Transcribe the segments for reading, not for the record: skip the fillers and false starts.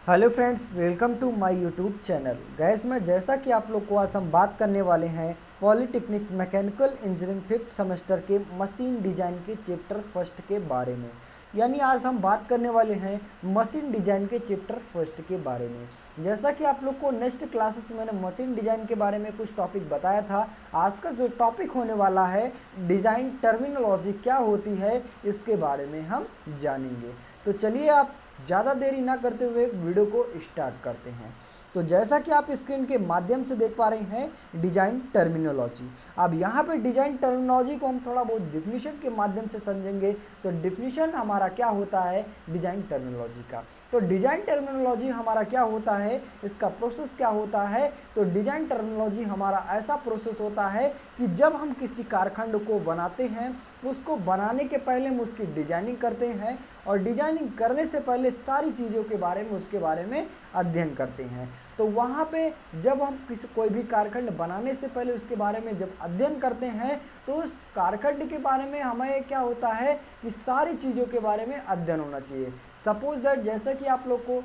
Hello friends, welcome to my YouTube channel. गैस में जैसा कि आप लोग को आज हम बात करने वाले हैं polytechnic mechanical engineering 5th semester के मशीन डिजाइन के चैप्टर फर्स्ट के बारे में। यानी आज हम बात करने वाले हैं मशीन डिजाइन के चैप्टर फर्स्ट के बारे में। जैसा कि आप लोग को नेक्स्ट क्लासेस में मैंने मशीन डिजाइन के बारे में कुछ टॉपिक बताया था, आज का जो टॉपिक होने वाला है डिजाइन टर्मिनोलॉजी क्या होती है, इसके बारे में हम जानेंगे। तो चलिए आप ज़्यादा देरी ना करते हुए वीडियो को स्टार्ट करते हैं। तो जैसा कि आप स्क्रीन के माध्यम से देख पा रहे हैं डिजाइन टर्मिनोलॉजी। अब यहाँ पे डिजाइन टर्मिनोलॉजी को हम थोड़ा बहुत डिफिनीशन के माध्यम से समझेंगे। तो डिफिनीशन हमारा क्या होता है डिजाइन टर्मिनोलॉजी का। तो डिजाइन टर्मिनोलॉजी हमारा क्या होता है, इसका प्रोसेस क्या होता है। तो डिजाइन टर्मिनोलॉजी हमारा ऐसा प्रोसेस होता है कि जब हम किसी कारखंड को बनाते हैं, उसको बनाने के पहले हम उसकी डिजाइनिंग करते हैं और डिजाइनिंग करने से पहले सारी चीज़ों के बारे में उसके बारे में अध्ययन करते हैं। तो वहाँ पे जब हम कोई भी कारखंड बनाने से पहले उसके बारे में जब अध्ययन करते हैं, तो उस कारखंड के बारे में हमें क्या होता है कि सारी चीज़ों के बारे में अध्ययन होना चाहिए। सपोज दैट जैसे कि आप लोग को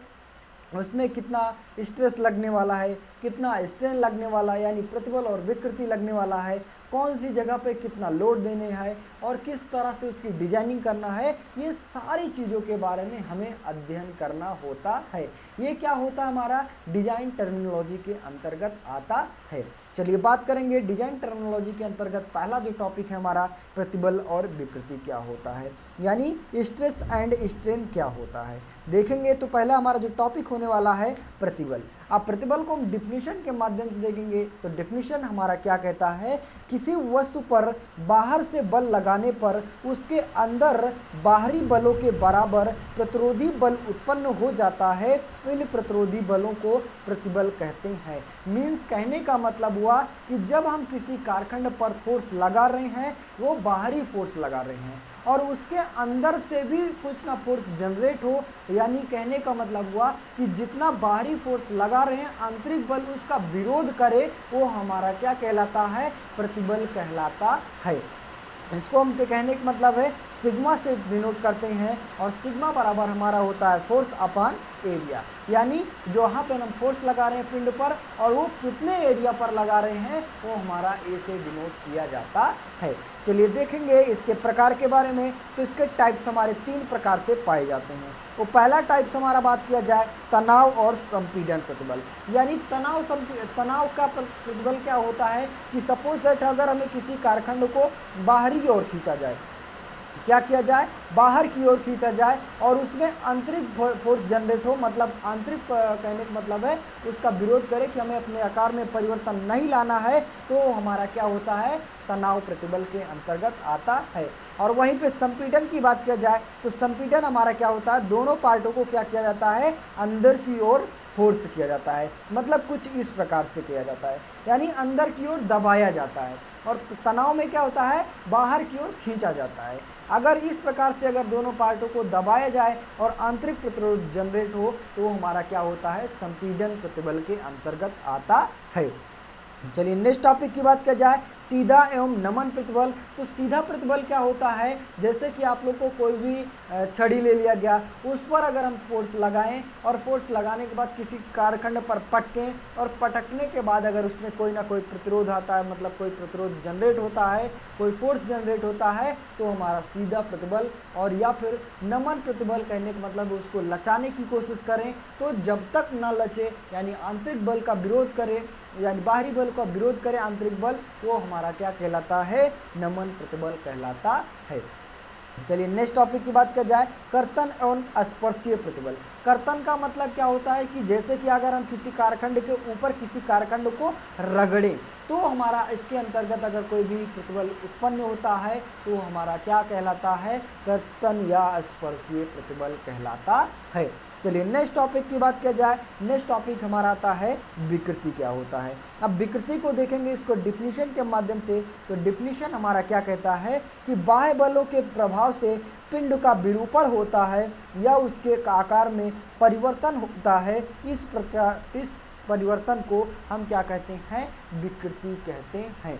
उसमें कितना स्ट्रेस लगने वाला है, कितना स्ट्रेन लगने वाला है, यानी प्रतिबल और विकृति लगने वाला है, कौन सी जगह पे कितना लोड देने है और किस तरह से उसकी डिजाइनिंग करना है, ये सारी चीज़ों के बारे में हमें अध्ययन करना होता है। ये क्या होता है, हमारा डिजाइन टर्मिनोलॉजी के अंतर्गत आता है। चलिए बात करेंगे डिजाइन टर्मिनोलॉजी के अंतर्गत पहला जो टॉपिक है हमारा प्रतिबल और विकृति क्या होता है, यानी स्ट्रेस एंड स्ट्रेन क्या होता है। देखेंगे तो पहला हमारा जो टॉपिक होने वाला है प्रतिबल। अब प्रतिबल को हम डिफिनीशन के माध्यम से देखेंगे। तो डिफिनीशन हमारा क्या कहता है, किसी वस्तु पर बाहर से बल लगाने पर उसके अंदर बाहरी बलों के बराबर प्रतिरोधी बल उत्पन्न हो जाता है, इन प्रतिरोधी बलों को प्रतिबल कहते हैं। मीन्स कहने का मतलब हुआ कि जब हम किसी कारखंड पर फोर्स लगा रहे हैं, वो बाहरी फोर्स लगा रहे हैं और उसके अंदर से भी कुछ ना फोर्स जनरेट हो, यानी कहने का मतलब हुआ कि जितना बाहरी फोर्स लगा रहे हैं आंतरिक बल उसका विरोध करे, वो हमारा क्या कहलाता है, प्रतिबल कहलाता है। इसको हम कहने का मतलब है सिग्मा से डिनोट करते हैं और सिग्मा बराबर हमारा होता है फोर्स अपॉन एरिया, यानी जो यहाँ पे हम फोर्स लगा रहे हैं पिंड पर और वो कितने एरिया पर लगा रहे हैं, वो हमारा ए से डिनोट किया जाता है। चलिए देखेंगे इसके प्रकार के बारे में। तो इसके टाइप्स हमारे 3 प्रकार से पाए जाते हैं। तो पहला टाइप्स हमारा बात किया जाए तनाव और संपीड़न प्रतिबल, यानी तनाव का प्रतिबल क्या होता है कि सपोज दैट अगर हमें किसी कारखंड को बाहरी ओर खींचा जाए, क्या किया जाए, बाहर की ओर खींचा जाए और उसमें आंतरिक फोर्स जनरेट हो, मतलब आंतरिक कहने का मतलब है उसका विरोध करे कि हमें अपने आकार में परिवर्तन नहीं लाना है, तो हमारा क्या होता है, तनाव प्रतिबल के अंतर्गत आता है। और वहीं पे संपीड़न की बात किया जाए तो संपीड़न हमारा क्या होता है, दोनों पार्टों को क्या किया जाता है, अंदर की ओर फोर्स किया जाता है, मतलब कुछ इस प्रकार से किया जाता है, यानी अंदर की ओर दबाया जाता है। और तनाव में क्या होता है, बाहर की ओर खींचा जाता है। अगर इस प्रकार से अगर दोनों पार्टों को दबाया जाए और आंतरिक प्रतिरोध जनरेट हो, तो हमारा क्या होता है, संपीड़न प्रतिबल के अंतर्गत आता है। चलिए नेक्स्ट टॉपिक की बात किया जाए सीधा एवं नमन प्रतिबल। तो सीधा प्रतिबल क्या होता है, जैसे कि आप लोग को कोई भी छड़ी ले लिया गया, उस पर अगर हम फोर्स लगाएं और फोर्स लगाने के बाद किसी कारखंड पर पटकें और पटकने के बाद अगर उसमें कोई ना कोई प्रतिरोध आता है, मतलब कोई प्रतिरोध जनरेट होता है, कोई फोर्स जनरेट होता है, तो हमारा सीधा प्रतिबल। और या फिर नमन प्रतिबल कहने का मतलब उसको लचाने की कोशिश करें, तो जब तक न लचे, यानी आंतरिक बल का विरोध करें, यानी बाहरी बल का विरोध करे आंतरिक बल, वो हमारा क्या कहलाता है, नमन प्रतिबल कहलाता है। चलिए नेक्स्ट टॉपिक की बात किया जाए कर्तन एवं स्पर्शीय प्रतिबल। कर्तन का मतलब क्या होता है कि जैसे कि अगर हम किसी कारखंड के ऊपर किसी कारखंड को रगड़ें, तो हमारा इसके अंतर्गत अगर कोई भी प्रतिबल उत्पन्न होता है, तो हमारा क्या कहलाता है, कर्तन या स्पर्शीय प्रतिबल कहलाता है। चलिए नेक्स्ट टॉपिक की बात किया जाए, नेक्स्ट टॉपिक हमारा आता है विकृति क्या होता है। अब विकृति को देखेंगे इसको डिफिनीशन के माध्यम से। तो डिफिनीशन हमारा क्या कहता है कि बाह्य बलों के प्रभाव से पिंड का विरूपण होता है या उसके आकार में परिवर्तन होता है, इस परिवर्तन को हम क्या कहते हैं, विकृति कहते हैं।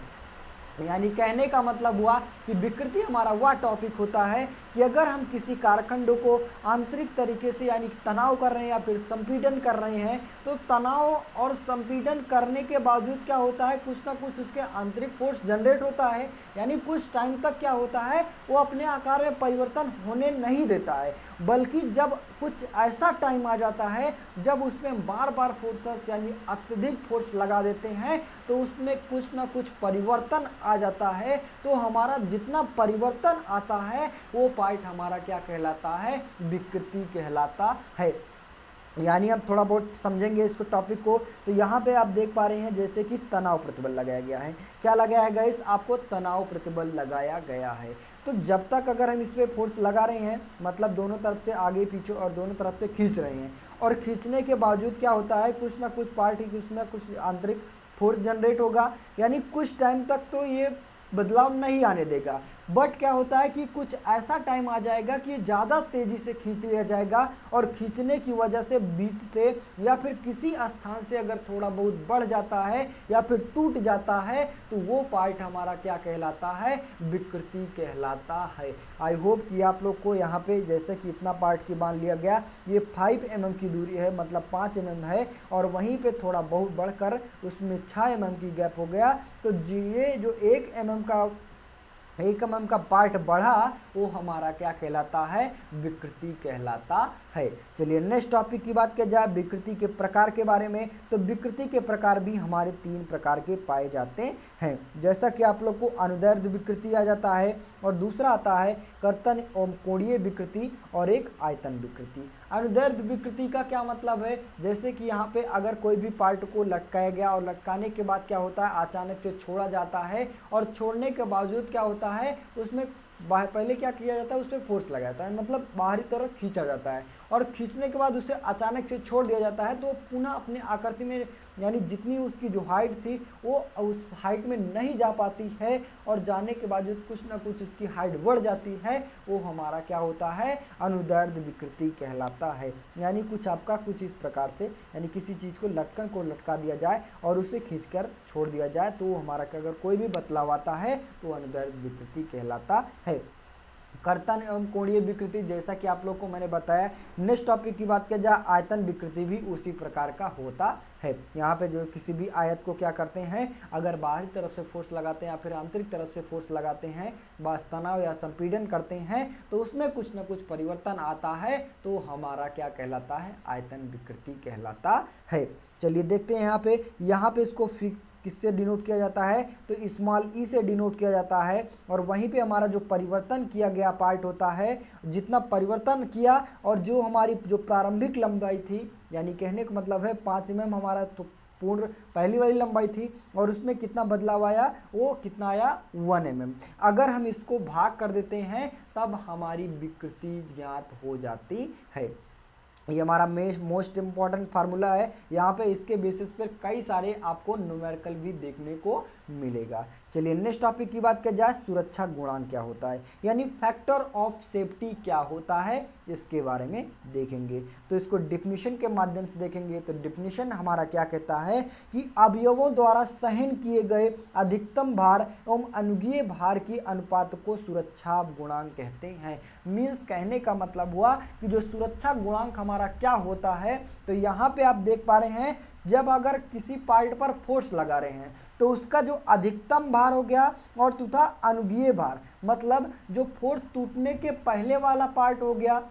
यानी कहने का मतलब हुआ कि विकृति हमारा वह टॉपिक होता है कि अगर हम किसी कारखंड को आंतरिक तरीके से यानी तनाव कर रहे हैं या फिर संपीड़न कर रहे हैं, तो तनाव और संपीड़न करने के बावजूद क्या होता है, कुछ ना कुछ उसके आंतरिक फोर्स जनरेट होता है। यानी कुछ टाइम तक क्या होता है, वो अपने आकार में परिवर्तन होने नहीं देता है, बल्कि जब कुछ ऐसा टाइम आ जाता है जब उसमें बार बार फोर्सेस यानी अत्यधिक फोर्स लगा देते हैं, तो उसमें कुछ ना कुछ परिवर्तन आ जाता है। तो हमारा जितना परिवर्तन आता है वो पार्ट हमारा क्या कहलाता है, विकृति कहलाता है। यानी अब थोड़ा बहुत समझेंगे इसको टॉपिक को। तो यहाँ पे आप देख पा रहे हैं जैसे कि तनाव प्रतिबल लगाया गया है। क्या लगाया गया गाइस, आपको तनाव प्रतिबल लगाया गया है। तो जब तक अगर हम इस पे फोर्स लगा रहे हैं, मतलब दोनों तरफ से आगे पीछे और दोनों तरफ से खींच रहे हैं, और खींचने के बावजूद क्या होता है, कुछ ना कुछ पार्ट ही उसमें कुछ आंतरिक फोर्स जनरेट होगा। यानी कुछ टाइम तक तो ये बदलाव नहीं आने देगा, बट क्या होता है कि कुछ ऐसा टाइम आ जाएगा कि ज़्यादा तेज़ी से खींच लिया जाएगा, और खींचने की वजह से बीच से या फिर किसी स्थान से अगर थोड़ा बहुत बढ़ जाता है या फिर टूट जाता है, तो वो पार्ट हमारा क्या कहलाता है, विकृति कहलाता है। आई होप कि आप लोग को यहाँ पे जैसे कि इतना पार्ट की मान लिया गया, ये 5 mm की दूरी है, मतलब 5 mm है, और वहीं पे थोड़ा बहुत बढ़कर उसमें 6 mm की गैप हो गया। तो ये जो 1 mm का पार्ट बढ़ा, वो हमारा क्या कहलाता है, विकृति कहलाता है। चलिए नेक्स्ट टॉपिक की बात किया जाए विकृति के प्रकार के बारे में। तो विकृति के प्रकार भी हमारे 3 प्रकार के पाए जाते हैं। जैसा कि आप लोग को अनुदैर्ध्य विकृति आ जाता है, और दूसरा आता है कर्तन एवं कोणीय विकृति, और एक आयतन विकृति। अनुदैर्ध्य विकृति का क्या मतलब है, जैसे कि यहाँ पे अगर कोई भी पार्ट को लटकाया गया और लटकाने के बाद क्या होता है, अचानक से छोड़ा जाता है, और छोड़ने के बावजूद क्या होता है, उसमें पहले क्या किया जाता है, उस पर फोर्स लगाया जाता है, मतलब बाहरी तरफ खींचा जाता है, और खींचने के बाद उसे अचानक से छोड़ दिया जाता है, तो पुनः अपने आकृति में यानी जितनी उसकी जो हाइट थी वो उस हाइट में नहीं जा पाती है, और जाने के बावजूद कुछ ना कुछ उसकी हाइट बढ़ जाती है, वो हमारा क्या होता है, अनुदैर्ध्य विकृति कहलाता है। यानी कुछ आपका कुछ इस प्रकार से, यानी किसी चीज़ को लटकन को लटका दिया जाए और उसे खींचकर छोड़ दिया जाए, तो वो हमारा अगर कोई भी बदलाव आता है तो अनुदैर्ध्य विकृति कहलाता है। कर्तन एवं कोणीय विकृति, जैसा कि आप लोग को मैंने बताया। नेक्स्ट टॉपिक की बात किया जाए, आयतन विकृति भी उसी प्रकार का होता है। यहाँ पे जो किसी भी आयत को क्या करते हैं, अगर बाहरी तरफ से फोर्स लगाते हैं या फिर आंतरिक तरफ से फोर्स लगाते हैं, बस तनाव या संपीड़न करते हैं, तो उसमें कुछ ना कुछ परिवर्तन आता है, तो हमारा क्या कहलाता है, आयतन विकृति कहलाता है। चलिए देखते हैं यहाँ पे इसको किससे डिनोट किया जाता है, तो स्मॉल ई से डिनोट किया जाता है। और वहीं पे हमारा जो परिवर्तन किया गया पार्ट होता है, जितना परिवर्तन किया और जो हमारी जो प्रारंभिक लंबाई थी, यानी कहने का मतलब है 5 mm हमारा तो पूर्ण पहली वाली लंबाई थी, और उसमें कितना बदलाव आया, वो कितना आया, 1 mm। अगर हम इसको भाग कर देते हैं तब हमारी विकृति ज्ञात हो जाती है। ये हमारा मोस्ट इम्पॉर्टेंट फार्मूला है। यहाँ पे इसके बेसिस पर कई सारे आपको न्यूमेरिकल भी देखने को मिलेगा। चलिए नेक्स्ट टॉपिक की बात किया जाए, सुरक्षा गुणांक क्या होता है, यानी फैक्टर ऑफ सेफ्टी क्या होता है, इसके बारे में देखेंगे। तो इसको डिफिनीशन के माध्यम से देखेंगे। तो डिफिनीशन हमारा क्या कहता है कि अवयवों द्वारा सहन किए गए अधिकतम भार एवं अनुज्ञेय भार की अनुपात को सुरक्षा गुणांक कहते हैं। मीन्स कहने का मतलब हुआ कि जो सुरक्षा गुणांक हमारा क्या होता है, तो यहाँ पे आप देख पा रहे हैं, जब अगर किसी पार्ट पर फोर्स लगा रहे हैं तो उसका जो अधिकतम भार हो गया और तथा अनुज्ञेय भार, मतलब जो फोर्स टूटने के पहले वाला पार्ट हो गया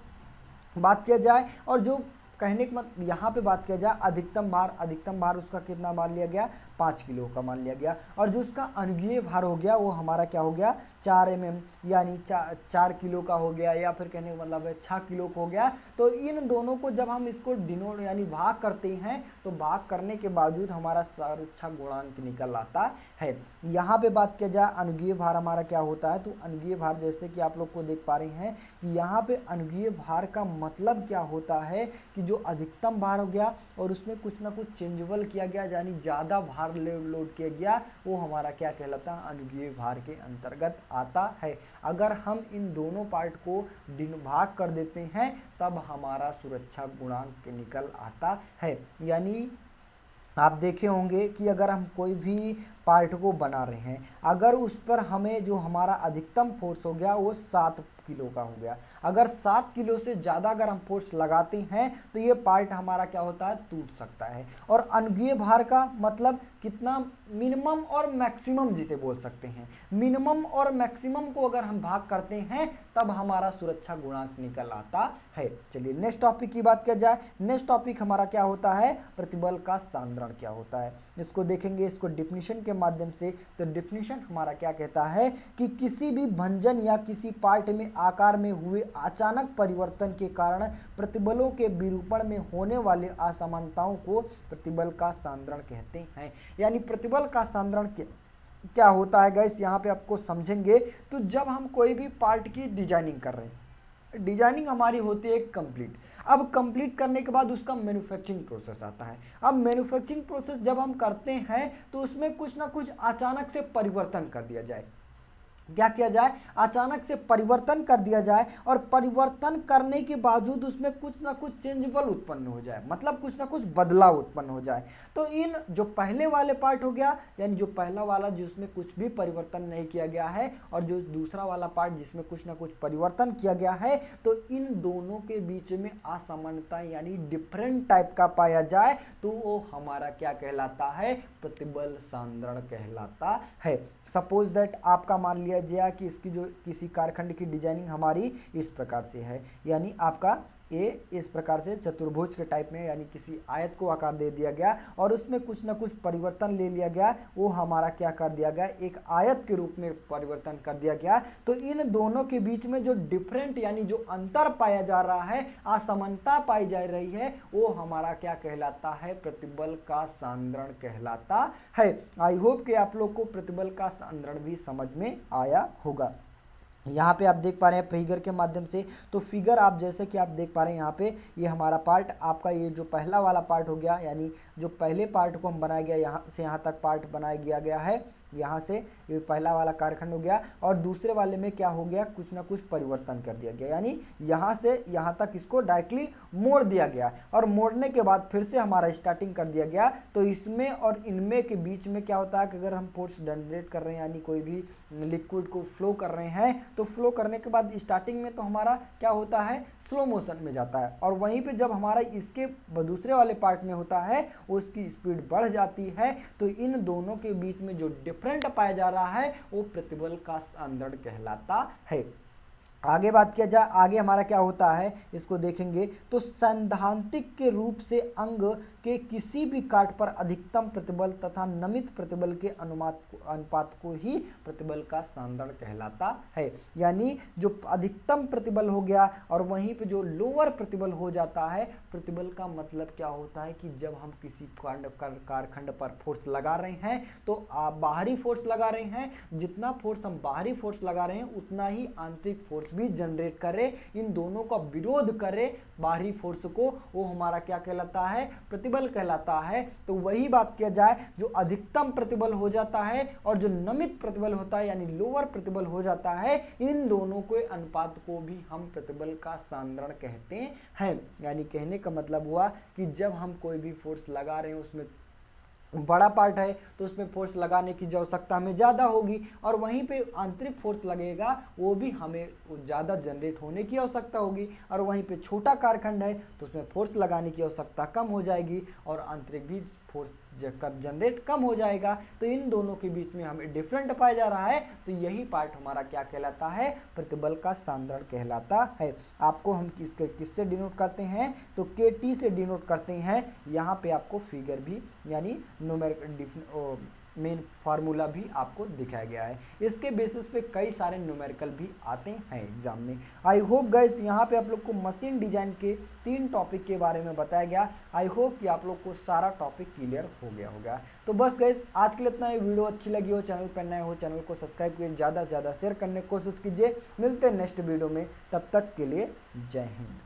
बात किया जाए, और जो कहने का मतलब यहाँ पे बात किया जाए अधिकतम भार उसका कितना मान लिया गया, 5 किलो का मान लिया गया, और जो उसका अनुज्ञेय भार हो गया वो हमारा क्या हो गया, 4 mm, यानी 4 किलो का हो गया, या फिर कहने का मतलब है 6 किलो का हो गया। तो इन दोनों को जब हम इसको डिनोट यानी भाग करते हैं, तो भाग करने के बावजूद हमारा सुरक्षा गुणांक निकल आता है। यहाँ पे बात किया जाए अनुज्ञेय भार हमारा क्या होता है, तो अनुज्ञेय भार जैसे कि आप लोग को देख पा रहे हैं कि यहाँ पे अनुज्ञेय भार का मतलब क्या होता है कि जो अधिकतम भार हो गया और उसमें कुछ ना कुछ चेंजेबल किया गया, यानी ज़्यादा भार लोड किया गया, वो हमारा क्या कहलाता है, अनुज्ञेय भार के अंतर्गत आता है। अगर हम इन दोनों पार्ट को भाग कर देते हैं तब हमारा सुरक्षा गुणांक निकल आता है। यानी आप देखे होंगे कि अगर हम कोई भी पार्ट को बना रहे हैं, अगर उस पर हमें जो हमारा अधिकतम फोर्स हो गया वो 7 किलो का हो गया, अगर 7 किलो से ज़्यादा अगर हम फोर्स लगाते हैं तो ये पार्ट हमारा क्या होता है, टूट सकता है। और अनुज्ञेय भार का मतलब कितना, मिनिमम और मैक्सिमम जिसे बोल सकते हैं, मिनिमम और मैक्सिमम को अगर हम भाग करते हैं तब हमारा सुरक्षा गुणांक निकल आता है। चलिए नेक्स्ट टॉपिक की बात किया जाए। नेक्स्ट टॉपिक हमारा क्या होता है, प्रतिबल का सांद्रण क्या होता है, इसको देखेंगे, इसको डिफिनीशन के माध्यम से। तो डिफिनीशन हमारा क्या कहता है कि किसी भी भंजन या किसी पार्ट में आकार में हुए अचानक परिवर्तन के कारण प्रतिबलों के विरूपण में होने वाले असमानताओं को प्रतिबल का सांद्रण कहते हैं। यानी प्रतिबल का सांद्रण क्या होता है गाइस, यहाँ पे आपको समझेंगे। तो जब हम कोई भी पार्ट की डिजाइनिंग कर रहे हैं, डिजाइनिंग हमारी होती है कंप्लीट। अब कंप्लीट करने के बाद उसका मैन्युफैक्चरिंग प्रोसेस आता है। अब मैन्युफैक्चरिंग प्रोसेस जब हम करते हैं तो उसमें कुछ ना कुछ अचानक से परिवर्तन कर दिया जाए। क्या किया जाए, अचानक से परिवर्तन कर दिया जाए, और परिवर्तन करने के बावजूद उसमें कुछ ना कुछ चेंजेबल उत्पन्न हो जाए, मतलब कुछ ना कुछ बदलाव उत्पन्न हो जाए। तो इन जो पहले वाले पार्ट हो गया, यानी जो पहला वाला जिसमें कुछ भी परिवर्तन नहीं किया गया है, और जो दूसरा वाला पार्ट जिसमें कुछ ना कुछ परिवर्तन किया गया है, तो इन दोनों के बीच में असमानता यानी डिफरेंट टाइप का पाया जाए तो वो हमारा क्या कहलाता है, प्रतिबल सांद्रण कहलाता है। सपोज दैट आपका मान लिया जाए कि इसकी जो किसी कारखंड की डिजाइनिंग हमारी इस प्रकार से है, यानी आपका ए इस प्रकार से चतुर्भुज के टाइप में, यानी किसी आयत को आकार दे दिया गया और उसमें कुछ ना कुछ परिवर्तन ले लिया गया, वो हमारा क्या कर दिया गया, एक आयत के रूप में परिवर्तन कर दिया गया। तो इन दोनों के बीच में जो डिफरेंट यानी जो अंतर पाया जा रहा है, असमानता पाई जा रही है, वो हमारा क्या कहलाता है, प्रतिबल का सांद्रण कहलाता है। आई होप कि आप लोग को प्रतिबल का सांद्रण भी समझ में आया होगा। यहाँ पे आप देख पा रहे हैं फिगर के माध्यम से। तो फिगर आप जैसे कि आप देख पा रहे हैं यहाँ पे, ये हमारा पार्ट आपका, ये जो पहला वाला पार्ट हो गया, यानी जो पहले पार्ट को हम बनाया गया, यहाँ से यहाँ तक पार्ट बनाया गया है, यहाँ से ये पहला वाला कारखंड हो गया, और दूसरे वाले में क्या हो गया, कुछ ना कुछ परिवर्तन कर दिया गया, यानी यहाँ से यहाँ तक इसको डायरेक्टली मोड़ दिया गया, और मोड़ने के बाद फिर से हमारा स्टार्टिंग कर दिया गया। तो इसमें और इनमें के बीच में क्या होता है कि अगर हम फोर्स जनरेट कर रहे हैं, यानी कोई भी लिक्विड को फ्लो कर रहे हैं, तो फ्लो करने के बाद स्टार्टिंग में तो हमारा क्या होता है, स्लो मोशन में जाता है, और वहीं पे जब हमारा इसके दूसरे वाले पार्ट में होता है उसकी स्पीड बढ़ जाती है। तो इन दोनों के बीच में जो डिफरेंट पाया जा रहा है वो प्रतिबल का सांद्रण कहलाता है। आगे बात किया जाए, आगे हमारा क्या होता है इसको देखेंगे। तो सैद्धांतिक के रूप से अंग के किसी भी काट पर अधिकतम प्रतिबल तथा नमित प्रतिबल के अनुपात को ही प्रतिबल का सांद्रण कहलाता है। यानी जो अधिकतम प्रतिबल हो गया और वहीं पे जो लोअर प्रतिबल हो जाता है, प्रतिबल का मतलब क्या होता है कि जब हम किसी कारखंड पर फोर्स लगा रहे हैं तो बाहरी फोर्स लगा रहे हैं, जितना फोर्स हम बाहरी फोर्स लगा रहे हैं उतना ही आंतरिक फोर्स भी जनरेट करे, इन दोनों का विरोध करे बाहरी फोर्स को, वो हमारा क्या कहलाता है, प्रतिबल कहलाता है। तो वही बात किया जाए, जो अधिकतम प्रतिबल हो जाता है और जो नमित प्रतिबल होता है यानी लोअर प्रतिबल हो जाता है, इन दोनों के अनुपात को भी हम प्रतिबल का सांद्रण कहते हैं। यानी कहने का मतलब हुआ कि जब हम कोई भी फोर्स लगा रहे हैं उसमें बड़ा पार्ट है तो उसमें फोर्स लगाने की आवश्यकता हमें ज़्यादा होगी, और वहीं पे आंतरिक फोर्स लगेगा वो भी हमें ज़्यादा जनरेट होने की आवश्यकता होगी, और वहीं पे छोटा कारखंड है तो उसमें फोर्स लगाने की आवश्यकता कम हो जाएगी और आंतरिक भी फोर्स जनरेट कम हो जाएगा। तो इन दोनों के बीच में हमें डिफरेंट पाया जा रहा है, तो यही पार्ट हमारा क्या कहलाता है, प्रतिबल का सांद्रण कहलाता है। आपको हम किससे डिनोट करते हैं, तो KT से डिनोट करते हैं। यहाँ पे आपको फिगर भी यानी न्यूमेरिकल मेन फार्मूला भी आपको दिखाया गया है। इसके बेसिस पे कई सारे न्यूमेरिकल भी आते हैं एग्जाम में। आई होप गाइस यहाँ पे आप लोग को मशीन डिजाइन के 3 टॉपिक के बारे में बताया गया। आई होप कि आप लोग को सारा टॉपिक क्लियर हो गया होगा। तो बस गाइस आज के लिए इतना ही। वीडियो अच्छी लगी हो, चैनल पर नए हो, चैनल को सब्सक्राइब कीजिए, ज़्यादा से ज़्यादा शेयर करने की कोशिश कीजिए। मिलते हैं नेक्स्ट वीडियो में, तब तक के लिए जय हिंद।